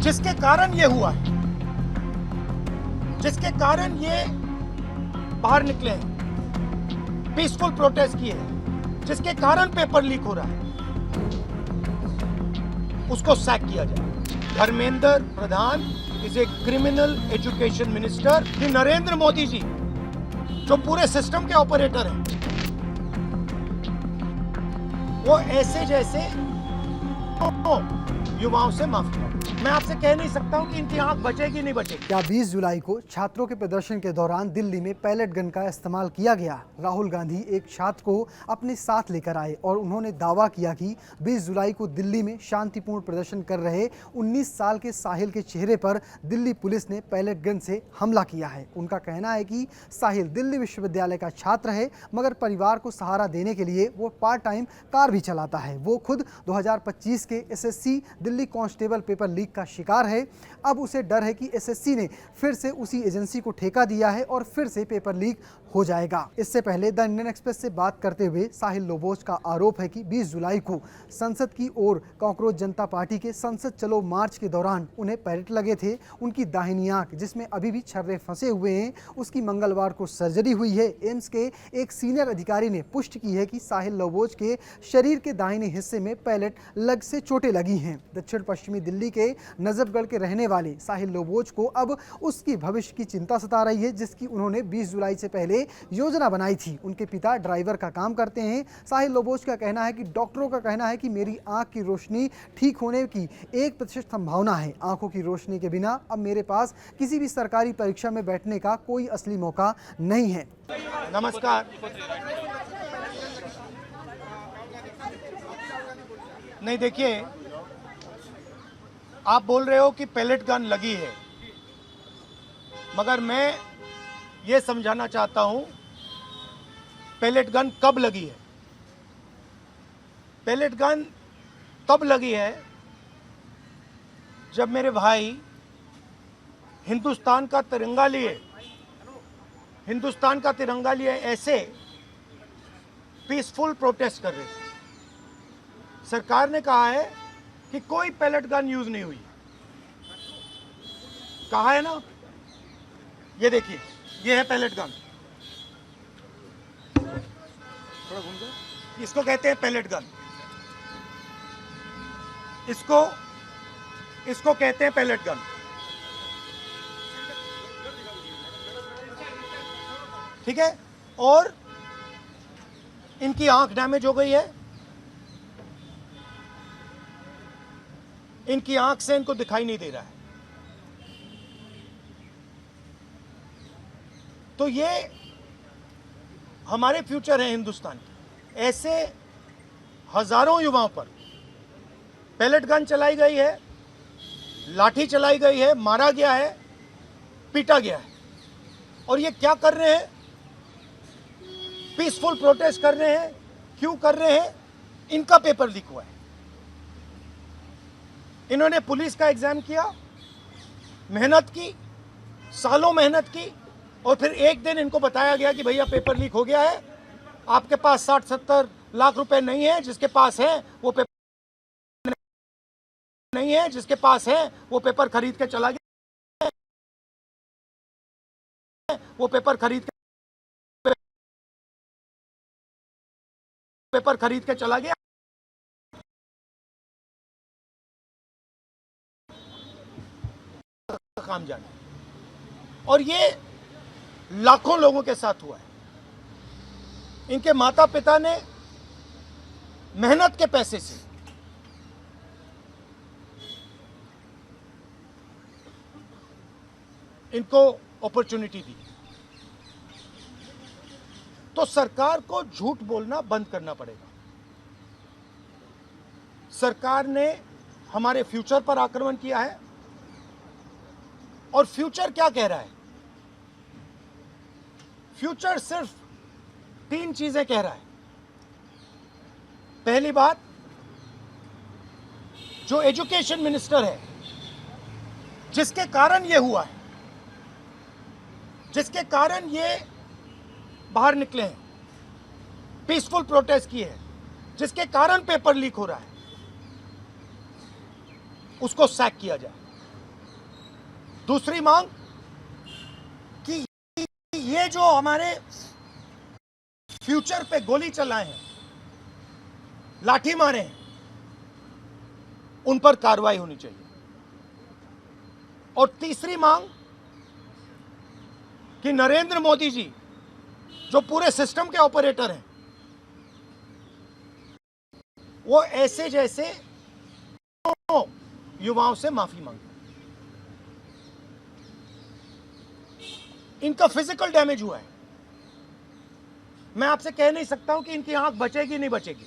जिसके कारण ये हुआ है, जिसके कारण ये बाहर निकले हैं, पीसफुल प्रोटेस्ट किए हैं, जिसके कारण पेपर लीक हो रहा है, उसको सैक किया जाए। Dharmendra Pradhan is a criminal education minister. कि नरेंद्र मोदी जी जो पूरे सिस्टम के ऑपरेटर हैं, वो ऐसे जैसे युवाओं से माफी मांगे। मैं आपसे कह नहीं सकता हूं कि इनकी आंख बचेगी नहीं बचेगी। क्या 20 जुलाई को छात्रों के प्रदर्शन के दौरान दिल्ली में पैलेट गन का इस्तेमाल किया गया? राहुल गांधी एक छात्र को अपने साथ लेकर आए और उन्होंने दावा किया कि 20 जुलाई को दिल्ली में शांतिपूर्ण प्रदर्शन कर रहे 19 साल के साहिल के चेहरे पर दिल्ली पुलिस ने पैलेट गन से हमला किया है। उनका कहना है कि साहिल दिल्ली विश्वविद्यालय का छात्र है, मगर परिवार को सहारा देने के लिए वो पार्ट टाइम कार भी चलाता है। वो खुद 2025 के SSC Delhi constable paper leak का शिकार है। अब उसे डर है कि एसएससी ने फिर से उसी एजेंसी को ठेका दिया है और फिर से पेपर लीक हो जाएगा। इससे पहले द इंडियन एक्सप्रेस से बात करते हुए साहिल लोबोज का आरोप है कि 20 जुलाई को संसद की ओर कॉकरोच जनता पार्टी के संसद चलो मार्च के दौरान उन्हें पैलेट लगे थे। उनकी दाहिनी आंख, जिसमें अभी भी छर्रे फंसे हुए हैं, उसकी मंगलवार को सर्जरी हुई है। एम्स के एक सीनियर अधिकारी ने पुष्टि की है कि साहिल लोबोज के शरीर के दाहिने हिस्से में पैलेट लग से चोटें लगी हैं। दक्षिण पश्चिमी दिल्ली के नजफगढ़ के रहने वाले साहिल लोबोज को अब उसकी भविष्य की चिंता सता रही है, जिसकी उन्होंने 20 जुलाई से पहले योजना बनाई थी। उनके पिता ड्राइवर का काम करते हैं। साहिल लोबोज का कहना है कि डॉक्टरों का कहना है कि मेरी आंख की रोशनी ठीक होने की 1% संभावना है। आंखों की रोशनी के बिना अब मेरे पास किसी भी सरकारी परीक्षा में बैठने का कोई असली मौका नहीं है। नमस्कार। नहीं, देखिए, आप बोल रहे हो कि पैलेट गन लगी है, मगर मैं ये समझाना चाहता हूं पैलेट गन कब लगी है। पैलेट गन तब लगी है जब मेरे भाई हिंदुस्तान का तिरंगा लिए ऐसे पीसफुल प्रोटेस्ट कर रहे थे। सरकार ने कहा है कि कोई पैलेट गन यूज नहीं हुई। कहा है ना, ये देखिए, ये है पैलेट गन। थोड़ा घूम जाओ। इसको कहते हैं पैलेट गन। इसको कहते हैं पैलेट गन। ठीक है। और इनकी आंख डैमेज हो गई है। इनकी आंख से इनको दिखाई नहीं दे रहा है। तो ये हमारे फ्यूचर है हिंदुस्तान के। ऐसे हजारों युवाओं पर पैलेट गन चलाई गई है, लाठी चलाई गई है, मारा गया है, पीटा गया है। और ये क्या कर रहे हैं? पीसफुल प्रोटेस्ट कर रहे हैं। क्यों कर रहे हैं? इनका पेपर लीक हुआ है। इन्होंने पुलिस का एग्जाम किया, मेहनत की, सालों मेहनत की, और फिर एक दिन इनको बताया गया कि भैया पेपर लीक हो गया है, आपके पास 60-70 लाख रुपए नहीं है, जिसके पास है वो पेपर नहीं है, जिसके पास है वो पेपर खरीद के चला गया, वो पेपर खरीद के चला गया। काम जाने। और ये लाखों लोगों के साथ हुआ है। इनके माता पिता ने मेहनत के पैसे से इनको अपॉर्चुनिटी दी। तो सरकार को झूठ बोलना बंद करना पड़ेगा। सरकार ने हमारे फ्यूचर पर आक्रमण किया है, और फ्यूचर क्या कह रहा है? फ्यूचर सिर्फ 3 चीजें कह रहा है। पहली बात, जो एजुकेशन मिनिस्टर है, जिसके कारण ये हुआ है, जिसके कारण ये बाहर निकले हैं, पीसफुल प्रोटेस्ट किए हैं, जिसके कारण पेपर लीक हो रहा है, उसको सैक किया जाए। दूसरी मांग कि ये जो हमारे फ्यूचर पे गोली चलाए हैं, लाठी मारे हैं, उन पर कार्रवाई होनी चाहिए। और तीसरी मांग कि नरेंद्र मोदी जी जो पूरे सिस्टम के ऑपरेटर हैं, वो ऐसे जैसे युवाओं से माफी मांगे। इनका फिजिकल डैमेज हुआ है, मैं आपसे कह नहीं सकता हूं कि इनकी आंख बचेगी नहीं बचेगी।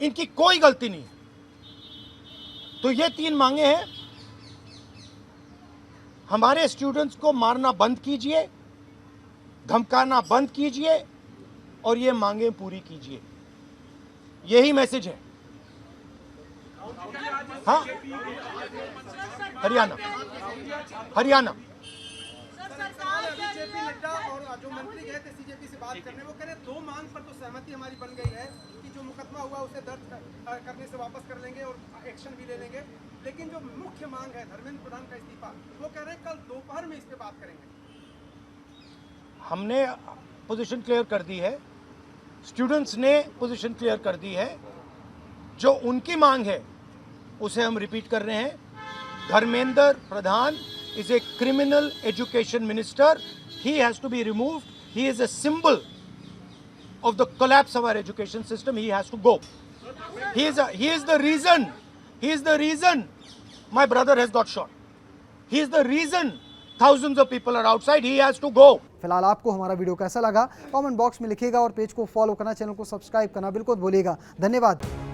इनकी कोई गलती नहीं है। तो ये 3 मांगे हैं। हमारे स्टूडेंट्स को मारना बंद कीजिए, धमकाना बंद कीजिए और ये मांगे पूरी कीजिए। यही मैसेज है। हाँ, हरियाणा जेपी नड्डा और जो मंत्री गए थे सीजेपी से बात करने, वो कह रहे 2 मांग पर तो सहमति हमारी बन गई है कि जो मुकदमा हुआ उसे दर्ज करने से वापस कर लेंगे और एक्शन भी ले लेंगे, लेकिन जो मुख्य मांग है धर्मेंद्र प्रधान का इस्तीफा, वो कह रहे हैं कल दोपहर में इस पे बात करेंगे। हमने पोजीशन क्लियर कर दी है, स्टूडेंट्स ने पोजीशन क्लियर कर दी है। जो उनकी मांग है उसे हम रिपीट कर रहे हैं। Dharmendra Pradhan is a criminal education minister. He has to be removed. He is a symbol of the collapse of our education system. He has to go. He is the reason my brother has got shot. He is the reason thousands of people are outside. He has to go. फिलहाल आपको हमारा video कैसा लगा comment box में लिखिएगा और page को follow करना, चैनल को सब्सक्राइब करना बिल्कुल भूलिएगा। धन्यवाद।